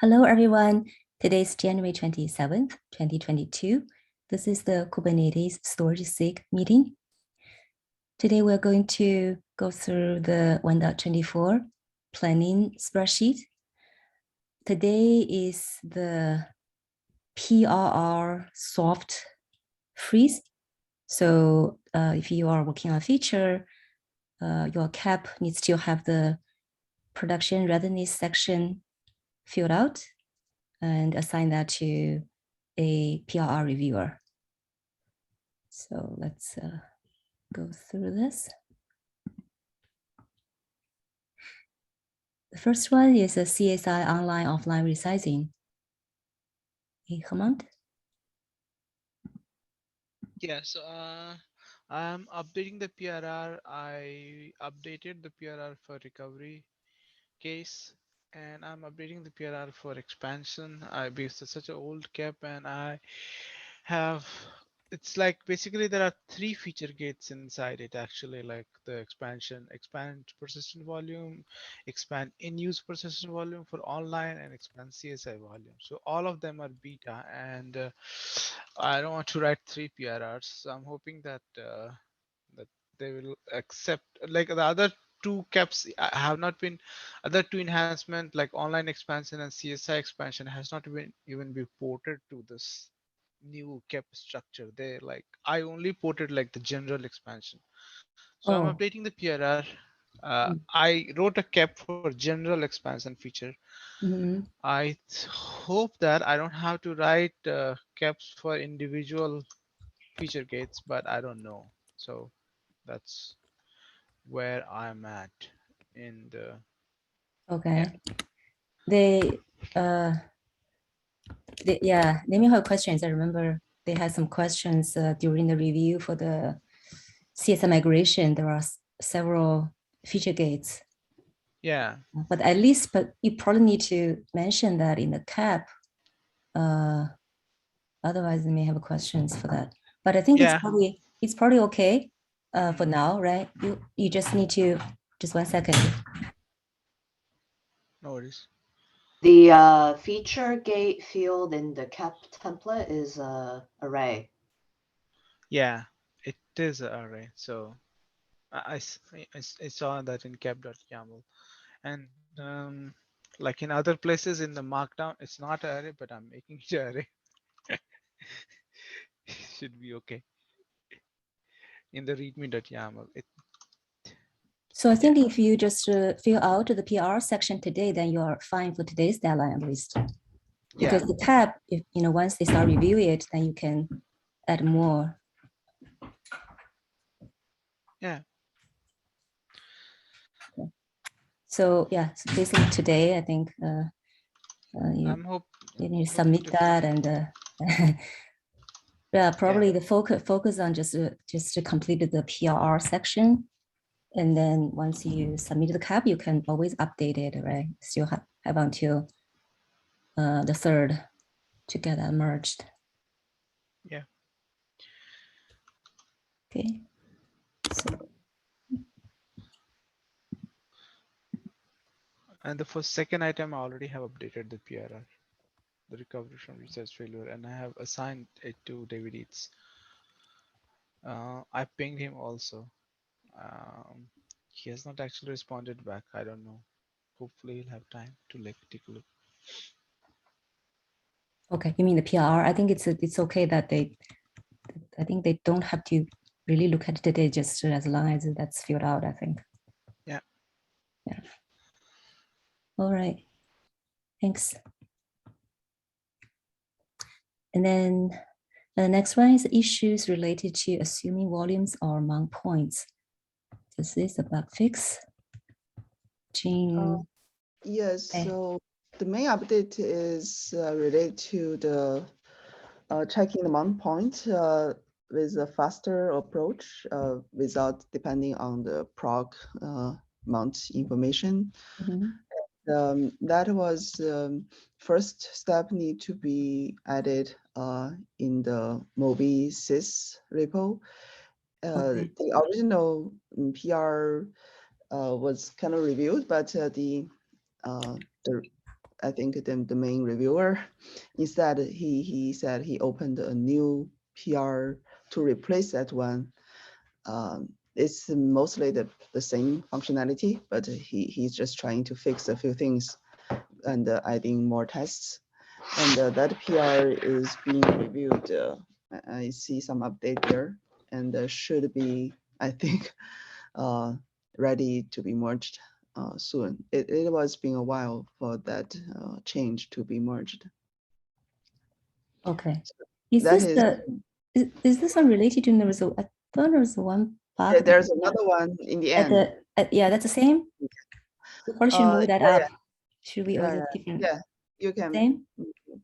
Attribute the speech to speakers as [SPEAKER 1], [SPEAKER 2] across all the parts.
[SPEAKER 1] Hello, everyone. Today is January 27th, 2022. This is the Kubernetes Storage SIG meeting. Today, we're going to go through the 1.24 planning spreadsheet. Today is the PRR soft freeze. So if you are working on a feature, your cap needs to have the production readiness section filled out and assign that to a PRR reviewer. So let's go through this. The first one is a CSI online offline resizing. Hey, Hemant?
[SPEAKER 2] Yeah, so I'm updating the PRR. I updated the PRR for recovery case, and I'm updating the PRR for expansion. Because it's such an old cap, and I have it's like basically there are three feature gates inside it actually, like the expansion, expand persistent volume, expand in use persistent volume for online, and expand CSI volume. So all of them are beta, and I don't want to write three PRRs. So I'm hoping that that they will accept, like the other two caps have not been, other two enhancement like online expansion and CSI expansion has not even been ported to this new cap structure. They like, I only ported like the general expansion. So I'm
[SPEAKER 1] Oh,
[SPEAKER 2] updating the PRR. I wrote a cap for general expansion feature.
[SPEAKER 1] mm-hmm.
[SPEAKER 2] I hope that I don't have to write caps for individual feature gates, but I don't know. So that's where I'm at in the, yeah.
[SPEAKER 1] Okay. They, yeah, let me have questions. I remember they had some questions during the review for the CSI migration. There are several feature gates.
[SPEAKER 2] Yeah.
[SPEAKER 1] But at least, but you probably need to mention that in the cap. Otherwise, they may have questions for that. But I think
[SPEAKER 2] Yeah.
[SPEAKER 1] it's probably okay for
[SPEAKER 2] Mm.
[SPEAKER 1] now, right? You just need to just 1 second.
[SPEAKER 2] No worries.
[SPEAKER 3] The feature gate field in the cap template is array.
[SPEAKER 2] Yeah, it is an array. So I saw that in cap.yaml, and like in other places in the markdown, it's not an array, but I'm making it an array. Should be okay. In the readme.yaml, it,
[SPEAKER 1] So I
[SPEAKER 2] yeah,
[SPEAKER 1] think if you just fill out the PR section today, then you are fine for today's deadline at least. Because
[SPEAKER 2] yeah,
[SPEAKER 1] the tab, if once they start review it, then you can add more.
[SPEAKER 2] yeah.
[SPEAKER 1] So yeah, so basically today, I think
[SPEAKER 2] I'm
[SPEAKER 1] you need to
[SPEAKER 2] hoping
[SPEAKER 1] submit
[SPEAKER 2] to
[SPEAKER 1] that,
[SPEAKER 2] finish.
[SPEAKER 1] and yeah,
[SPEAKER 2] Yeah,
[SPEAKER 1] probably the focus on just to complete the PRR section. And then once you submit the cap, you can always update it, right? Still have until the 3rd to get that merged.
[SPEAKER 2] yeah.
[SPEAKER 1] Okay. So
[SPEAKER 2] And the first second item, I already have updated the PRR, the recovery from research failure, and I have assigned it to David Eats. I pinged him also. He has not actually responded back. I don't know. Hopefully he'll have time to like take a look.
[SPEAKER 1] okay, you mean the PR? I think it's okay that I think they don't have to really look at it today, just as long as that's filled out, I think.
[SPEAKER 2] Yeah.
[SPEAKER 1] Yeah. All right. Thanks. And then the next one is issues related to assuming volumes or mount points. This is a bug fix. Xing.
[SPEAKER 4] Yes,
[SPEAKER 1] Okay.
[SPEAKER 4] so the main update is related to the checking the mount point with a faster approach without depending on the prog mount information. That was first step need to be added in the Mobi sys repo.
[SPEAKER 1] Okay.
[SPEAKER 4] The original PR was kind of reviewed, but the I think the main reviewer, instead he said he opened a new PR to replace that one. It's mostly the same functionality, but he's just trying to fix a few things and adding more tests. And that PR is being reviewed. I see some update there, and should be, I think, ready to be merged soon. It was been a while for that change to be merged.
[SPEAKER 1] Okay.
[SPEAKER 4] So
[SPEAKER 1] Is
[SPEAKER 4] that
[SPEAKER 1] this is this one related to there was I thought there was one bug.
[SPEAKER 4] there's another one in the
[SPEAKER 1] at
[SPEAKER 4] end.
[SPEAKER 1] the yeah, that's the same. Or should we move that
[SPEAKER 4] yeah,
[SPEAKER 1] up? Should we or is it different?
[SPEAKER 4] yeah, you can
[SPEAKER 1] Same.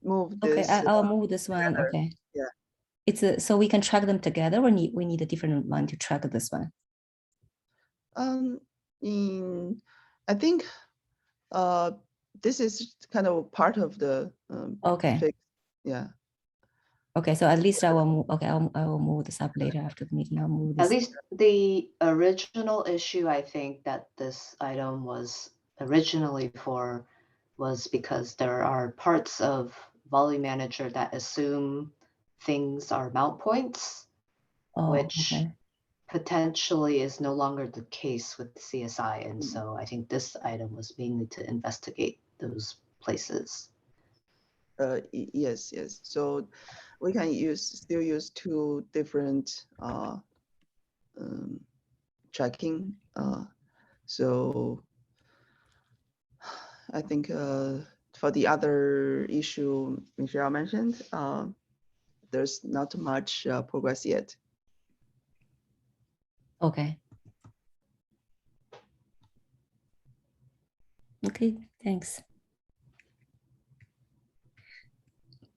[SPEAKER 4] move
[SPEAKER 1] Okay,
[SPEAKER 4] this.
[SPEAKER 1] I'll move this one.
[SPEAKER 4] together.
[SPEAKER 1] Okay.
[SPEAKER 4] Yeah.
[SPEAKER 1] It's so we can track them together, or we need a different one to track this one.
[SPEAKER 4] I think this is kind of part of the
[SPEAKER 1] Okay.
[SPEAKER 4] fix. Yeah.
[SPEAKER 1] Okay, so at least I will move. Okay, I will move this up later after the meeting. I'll move this.
[SPEAKER 3] At least the original issue, I think that this item was originally for was because there are parts of Volume Manager that assume things are mount points, which
[SPEAKER 1] Okay.
[SPEAKER 3] potentially is no longer the case with CSI. And so I think this item was mainly to investigate those places.
[SPEAKER 4] Yes. So we can still use two different tracking. So I think for the other issue Michelle mentioned, there's not much progress yet.
[SPEAKER 1] Okay. Okay, thanks.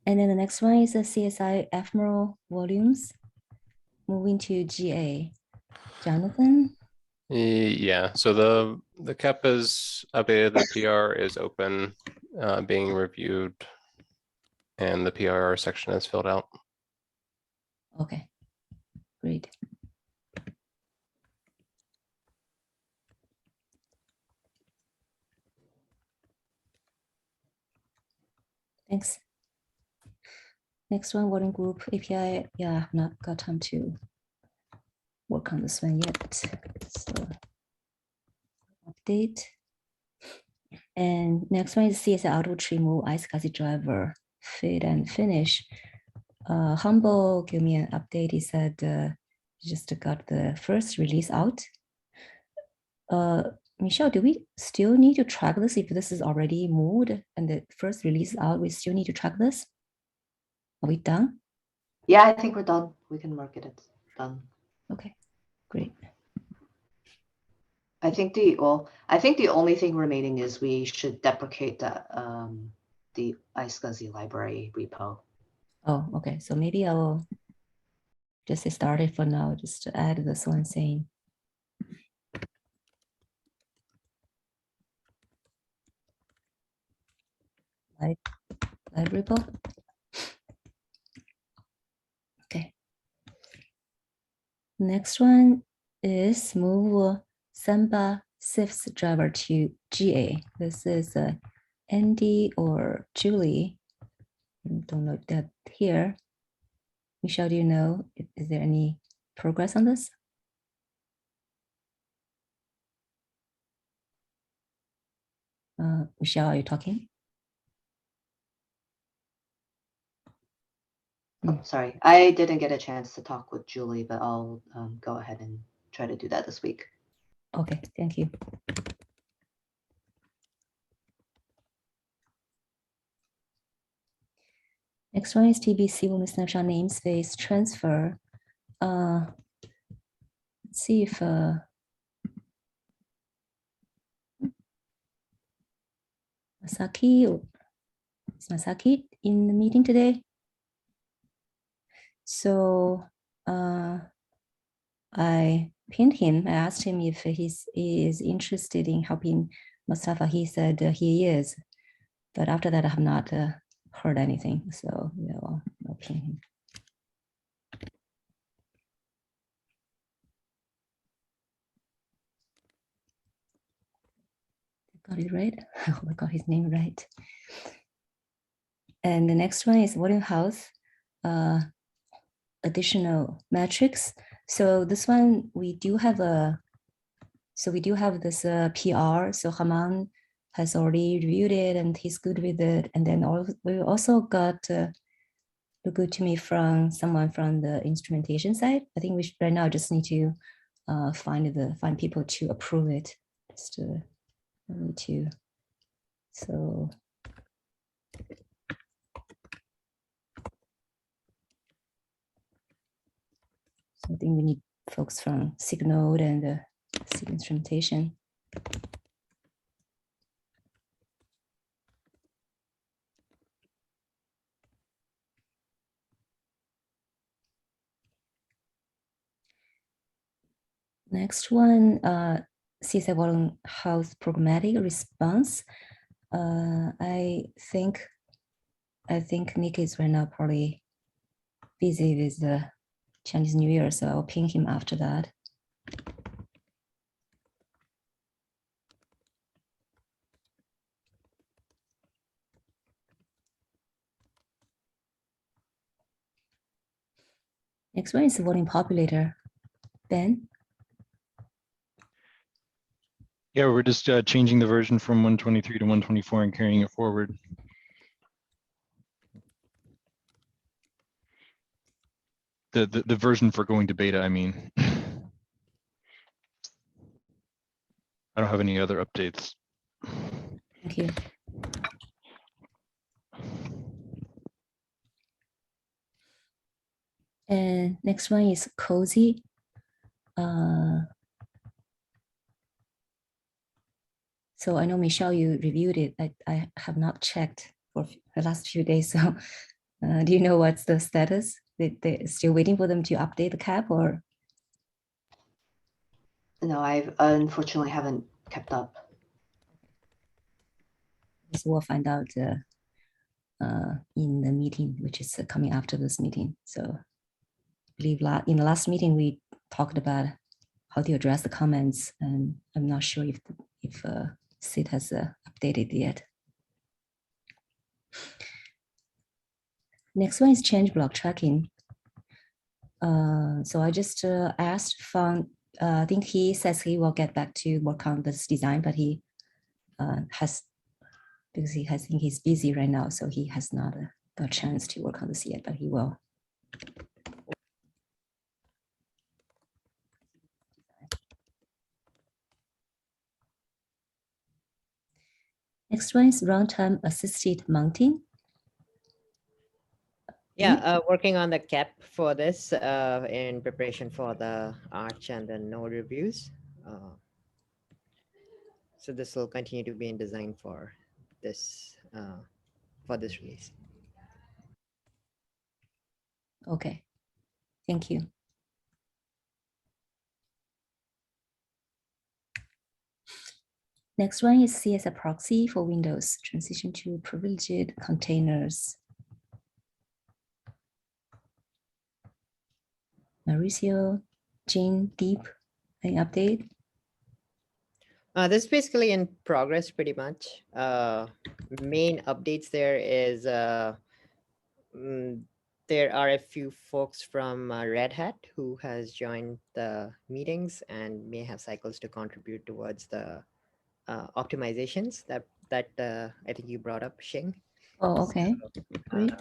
[SPEAKER 1] And then the next one is the CSI ephemeral volumes. Moving to GA. Jonathan?
[SPEAKER 5] Yeah, so the CAP is updated, the PR is open, being reviewed, and the PR section is filled out.
[SPEAKER 1] Okay, great. Thanks. Next one, working group API. Yeah, I've not got time to work on this one yet. So update. And next one is CSR Autotrim iscsi driver fit and finish. Humble give me an update. He said just got the first release out. Michelle, do we still need to track this if this is already moved and the first release out? We still need to track this. Are we done?
[SPEAKER 3] Yeah, I think we're done. We can mark it. It's done.
[SPEAKER 1] Okay, great.
[SPEAKER 3] I think the only thing remaining is we should deprecate the iscsi library repo.
[SPEAKER 1] Oh, okay. So maybe I will just start it for now, just to add this one saying. Live repo. Okay. Next one is move sambasif driver to GA. This is Andy or Julie. I don't know that here. Michelle, do you know, is there any progress on this? Michelle, are you talking?
[SPEAKER 3] Oh, sorry, I didn't get a chance to talk with Julie, but I'll go ahead and try to do that this week.
[SPEAKER 1] Okay, thank you. Next one is TBC woman snapshot namespace transfer. Let's see if is Masaki in the meeting today? So I pinned him. I asked him if he is interested in helping Mustafa. He said he is, but after that I have not heard anything. So yeah, I'll pin him. Got it right? I hope I got his name right. And the next one is volume health, additional metrics. So this one, we do have this PR. So Haman has already reviewed it and he's good with it. And then we also got good to me from someone from the instrumentation side. I think we should right now just need to find people to approve it. Just need to. So I think we need folks from SIG node and SIG instrumentation. Next one, CSR volume health pragmatic response. I think Nick is right now probably busy with the Chinese New Year, so I'll ping him after that. Next one is the volume populator. Ben?
[SPEAKER 6] Yeah, we're just changing the version from 123 to 124 and carrying it forward. The version for going to beta, I mean. I don't have any other updates.
[SPEAKER 1] Thank you. And next one is Cozy. So I know, Michelle, you reviewed it. I have not checked for the last few days. So do you know what's the status? They're still waiting for them to update the cap, or?
[SPEAKER 3] No, I unfortunately haven't kept up.
[SPEAKER 1] So we'll find out in the meeting, which is coming after this meeting. So I believe in the last meeting, we talked about how to address the comments, and I'm not sure if SID has updated yet. Next one is change block tracking. So I just asked Fang, I think he says he will get back to work on this design, but he because I think he's busy right now, so he has not got a chance to work on this yet, but he will. Next one is runtime assisted mounting.
[SPEAKER 7] Yeah, working on the cap for this in preparation for the Arch and the node reviews. So this will continue to be in design for this release.
[SPEAKER 1] Okay, thank you. Next one is CSR Proxy for Windows, transition to privileged containers. Mauricio, Jean, Deep, any update?
[SPEAKER 7] This is basically in progress pretty much. Main updates there is there are a few folks from Red Hat who has joined the meetings and may have cycles to contribute towards the optimizations that I think you brought up, Xing.
[SPEAKER 1] Oh, okay, great.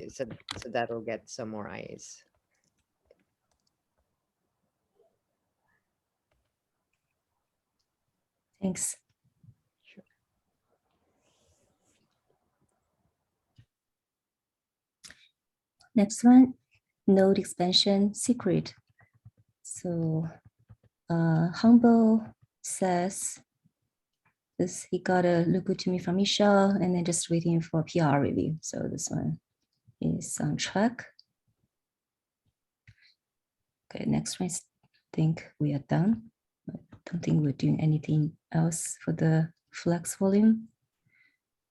[SPEAKER 7] So that will get some more eyes.
[SPEAKER 1] Thanks.
[SPEAKER 7] Sure.
[SPEAKER 1] Next one, node expansion secret. So Humble says this, he got a look good to me from Michelle, and then just waiting for PR review. So this one is on track. Okay, next one, I think we are done. I don't think we're doing anything else for the Flux volume.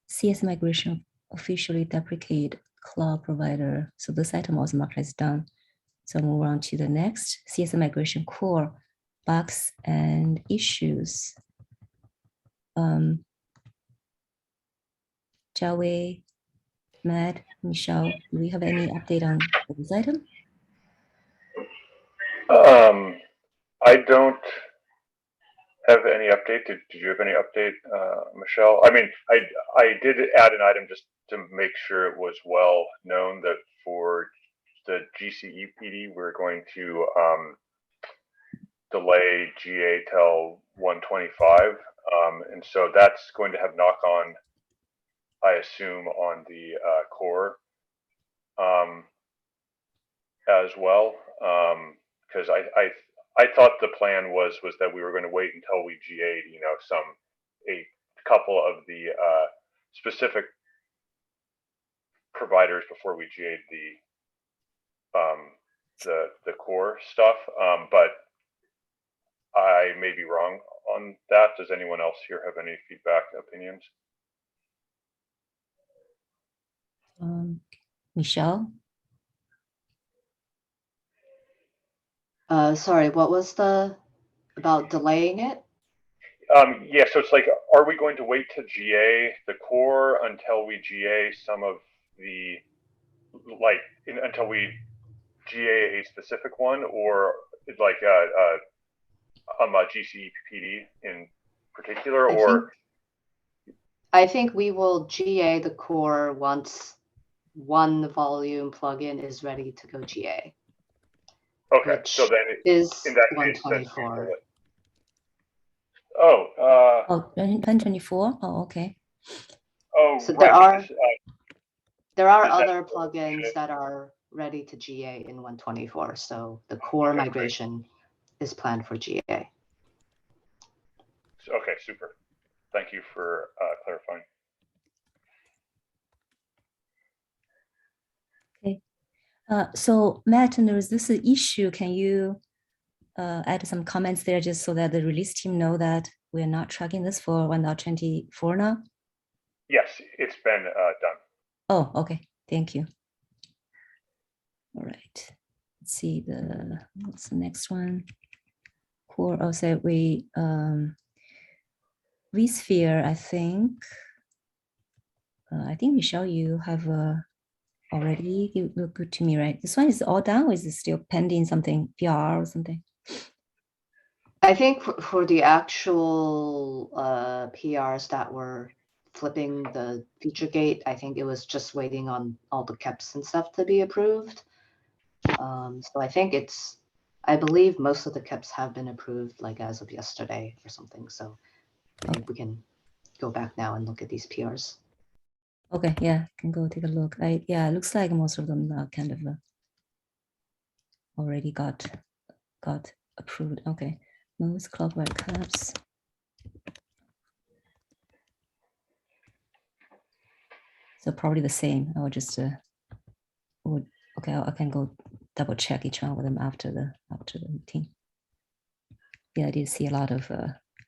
[SPEAKER 1] CS migration officially deprecate cloud provider. So this item was marked as done. So move on to the next, CS migration core, bugs and issues. Jiawei, Matt, Michelle, do we have any update on this item?
[SPEAKER 8] I don't have any update. Did you have any update, Michelle? I mean, I did add an item just to make sure it was well known that for the GCEPD, we're going to delay GA till 125. And so that's going to have knock on, I assume, on the core as well. Because I thought the plan was that we were going to wait until we GA'd, you know, a couple of the specific providers before we GA'd the core stuff. But I may be wrong on that. Does anyone else here have any feedback, opinions?
[SPEAKER 1] Michelle?
[SPEAKER 3] Sorry, what was about delaying it?
[SPEAKER 8] Yeah, so it's like, are we going to wait to GA the core until we GA some of the, like, until we GA a specific one, or like GCEPD in particular, or?
[SPEAKER 3] I think we will GA the core once one volume plugin is ready to go GA.
[SPEAKER 8] Okay, so then
[SPEAKER 3] is
[SPEAKER 8] in that
[SPEAKER 3] 124.
[SPEAKER 8] Case, oh,
[SPEAKER 1] 124. Oh, okay.
[SPEAKER 8] Oh,
[SPEAKER 3] so
[SPEAKER 8] right.
[SPEAKER 3] there are other plugins that are ready to GA in 124. So the core migration is planned for GA.
[SPEAKER 8] Okay, super. Thank you for clarifying.
[SPEAKER 1] Okay. So Matt, and there is this issue. Can you add some comments there just so that the release team know that we're not tracking this for 1.24 now?
[SPEAKER 8] Yes, it's been done.
[SPEAKER 1] Oh, okay. Thank you. All right. Let's see what's the next one? Core. Oh, so we vSphere. I think Michelle, you have already. You look good to me, right? This one is all done, or is it still pending something PR or something?
[SPEAKER 3] I think for the actual PRs that were flipping the feature gate, I think it was just waiting on all the KEPs and stuff to be approved. So I believe most of the KEPs have been approved, like as of yesterday or something. So I think we can go back now and look at these PRs.
[SPEAKER 1] Okay, yeah, can go take a look. Yeah, it looks like most of them are kind of already got approved. Okay, most cloudware KEPs. So probably the same. I will just okay, I can go double check each one of them after the meeting. Yeah, I did see a lot of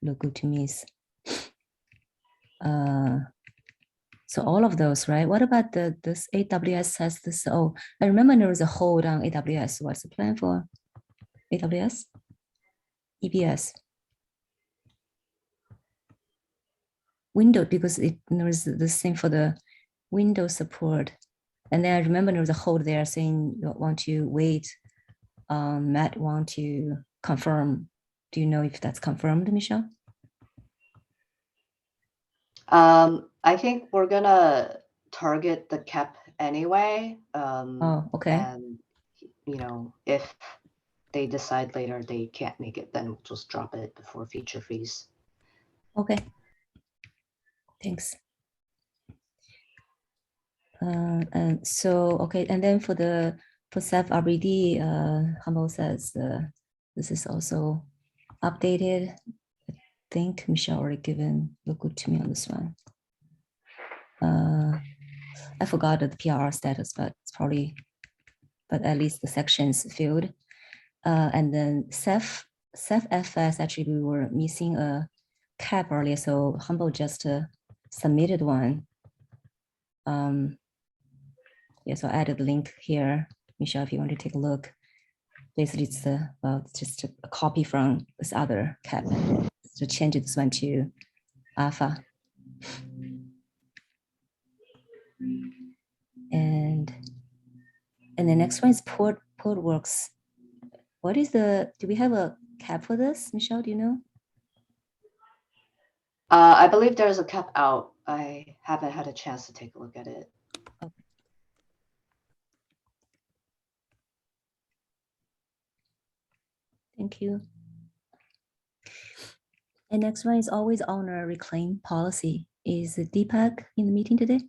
[SPEAKER 1] look good to me's. So all of those, right? What about this AWS has this? Oh, I remember there was a hold on AWS. What's the plan for AWS? EBS. Windows, because there is this thing for the Windows support. And then I remember there was a hold there saying you want to wait. Matt want to confirm. Do you know if that's confirmed, Michelle?
[SPEAKER 3] I think we're gonna target the KEP anyway.
[SPEAKER 1] Oh, okay.
[SPEAKER 3] And you know, if they decide later they can't make it, then we'll just drop it before feature freeze.
[SPEAKER 1] Okay. Thanks. And so okay, and then for Ceph RBD, Humble says this is also updated. I think Michelle already given look good to me on this one. I forgot the PR status, but it's probably, but at least the sections filled. And then Ceph FS, actually we were missing a cap earlier, so Humble just submitted one. Yeah, so I added the link here. Michelle, if you want to take a look. Basically, it's just a copy from this other cap to change this one to alpha. And the next one is Poorworks. What is do we have a cap for this? Michelle, do you know?
[SPEAKER 3] I believe there's a cap out. I haven't had a chance to take a look at it.
[SPEAKER 1] Okay. Thank you. And next one is always owner reclaim policy. Is Deepak in the meeting today?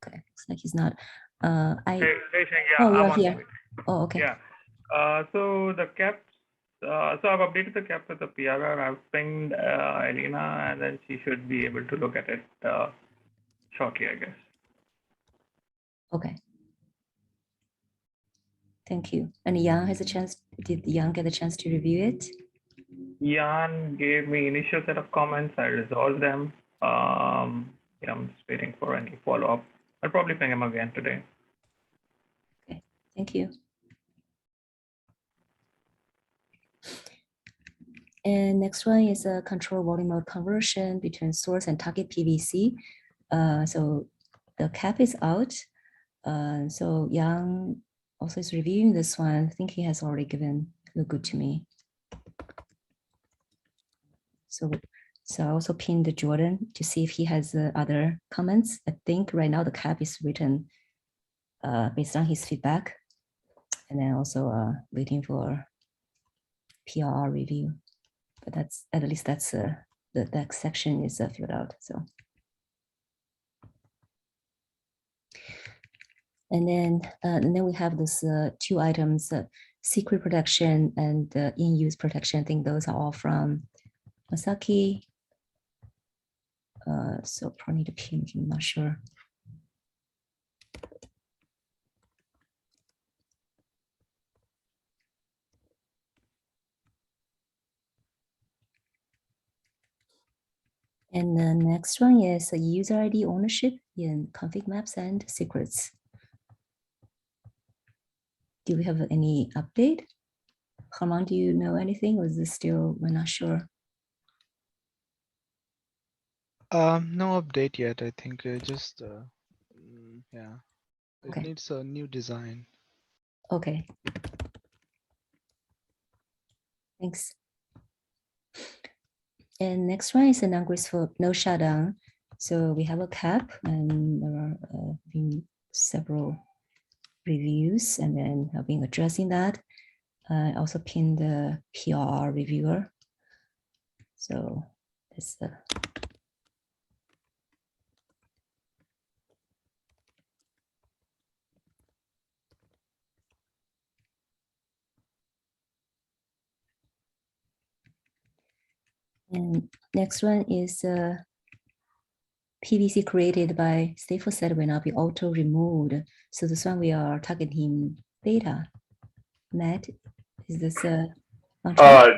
[SPEAKER 1] Okay, looks like he's not.
[SPEAKER 9] Hey, Xing, yeah,
[SPEAKER 1] Oh, you're
[SPEAKER 9] I'm on
[SPEAKER 1] here.
[SPEAKER 9] point.
[SPEAKER 1] Oh, okay.
[SPEAKER 9] Yeah. So the caps. So I've updated the cap with the PRR. I've pinged Elena, and then she should be able to look at it shortly, I guess.
[SPEAKER 1] Okay. Thank you. And Jan has a chance. Did Jan get a chance to review it?
[SPEAKER 9] Jan gave me initial set of comments. I resolved them. Yeah, I'm just waiting for any follow-up. I'll probably ping him again today.
[SPEAKER 1] Okay, thank you. And next one is a control volume mode conversion between source and target PVC. So the cap is out. So Yang also is reviewing this one. I think he has already given look good to me. So I also pinned Jordan to see if he has other comments. I think right now the cap is written based on his feedback, and then also waiting for PRR review. But that's at least that's that section is filled out. So. And then we have those two items, secret protection and in-use protection. I think those are all from Masaki. So probably need to pin him, I'm not sure. And the next one is a user ID ownership in config maps and secrets. Do we have any update? Herman, do you know anything, or is this still, we're not sure?
[SPEAKER 2] No update yet. I think just yeah, it
[SPEAKER 1] Okay.
[SPEAKER 2] needs a new design.
[SPEAKER 1] Okay. Thanks. And next one is a non-graceful no shutdown. So we have a cap, and there are been several reviews, and then I've been addressing that. I also pinned the PR reviewer. So that's the. And next one is PVC created by stateful set will not be auto removed. So this one we are targeting beta. Matt, is this on track?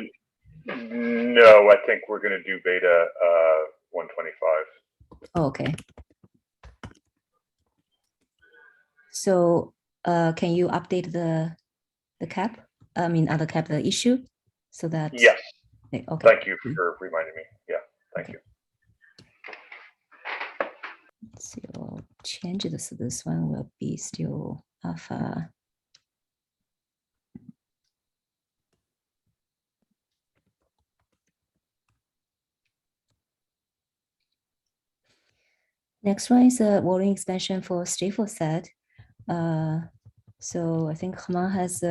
[SPEAKER 8] No, I think we're going to do beta 125.
[SPEAKER 1] Oh, okay. So can you update the cap? I mean, other cap, the issue, so that.
[SPEAKER 8] Yes.
[SPEAKER 1] Okay.
[SPEAKER 8] Thank you for reminding me. Yeah, thank you.
[SPEAKER 1] Let's see, I'll change this. So this one will be still alpha. Next one is a volume expansion for stateful set. So I think Herman has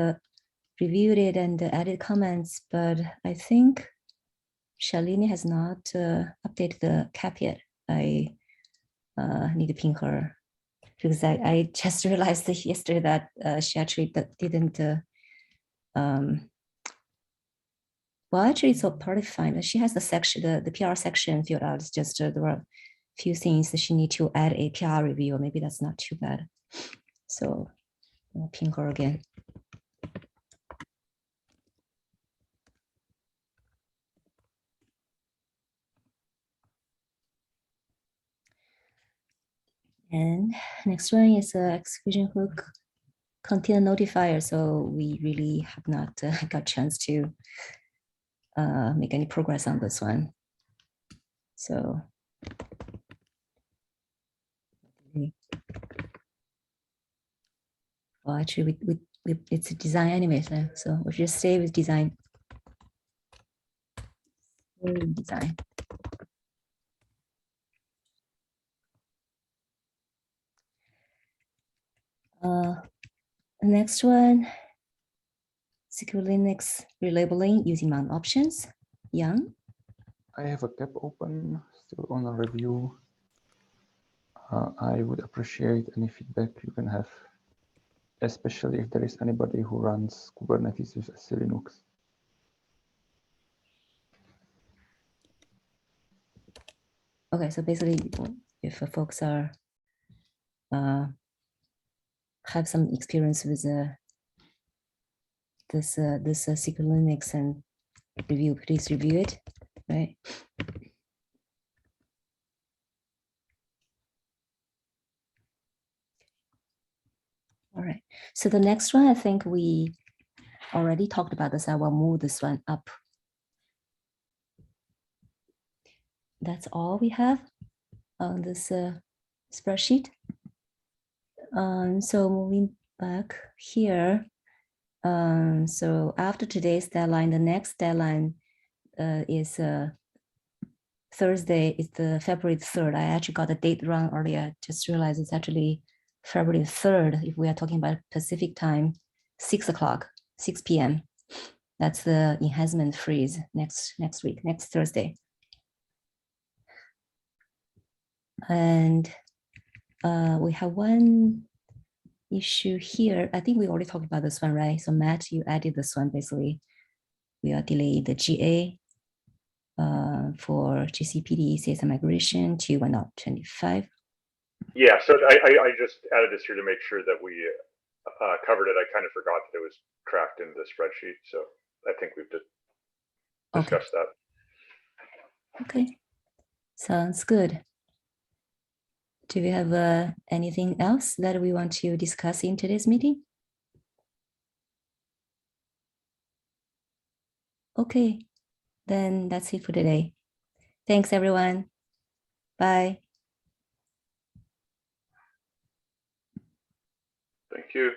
[SPEAKER 1] reviewed it and added comments, but I think Shalini has not updated the cap yet. I need to ping her because I just realized that yesterday that she actually didn't. Well, actually, it's all partly fine. She has the section, the PR section filled out. It's just there are a few things that she need to add a PR review. Maybe that's not too bad. So I'll ping her again. And next one is execution hook container notifier. So we really have not got a chance to make any progress on this one. So Well, actually, it's a design anyway, so we'll just stay with design. Design. The next one, secure Linux relabeling using mount options. Yang.
[SPEAKER 10] I have a cap open, still on a review. I would appreciate any feedback you can have, especially if there is anybody who runs Kubernetes with SC Linux.
[SPEAKER 1] Okay, so basically, if folks are have some experience with this secret Linux and please review it, right? All right. So the next one, I think we already talked about this. I will move this one up. That's all we have on this spreadsheet. So moving back here. So after today's deadline, the next deadline is Thursday. It's the February 3rd. I actually got the date wrong earlier. Just realized it's actually February 3rd. If we are talking about Pacific time, 6 p.m. That's the enhancement freeze next week, next Thursday. And we have one issue here. I think we already talked about this one, right? So Matt, you added this one. Basically, we are delaying the GA for GCEPD CSR migration to 1.25.
[SPEAKER 8] Yeah, so I just added this here to make sure that we covered it. I kind of forgot that it was tracked in the spreadsheet, so I think we've discussed that.
[SPEAKER 1] Okay, sounds good. Do we have anything else that we want to discuss in today's meeting? Okay, then that's it for today. Thanks, everyone. Bye.
[SPEAKER 8] Thank you.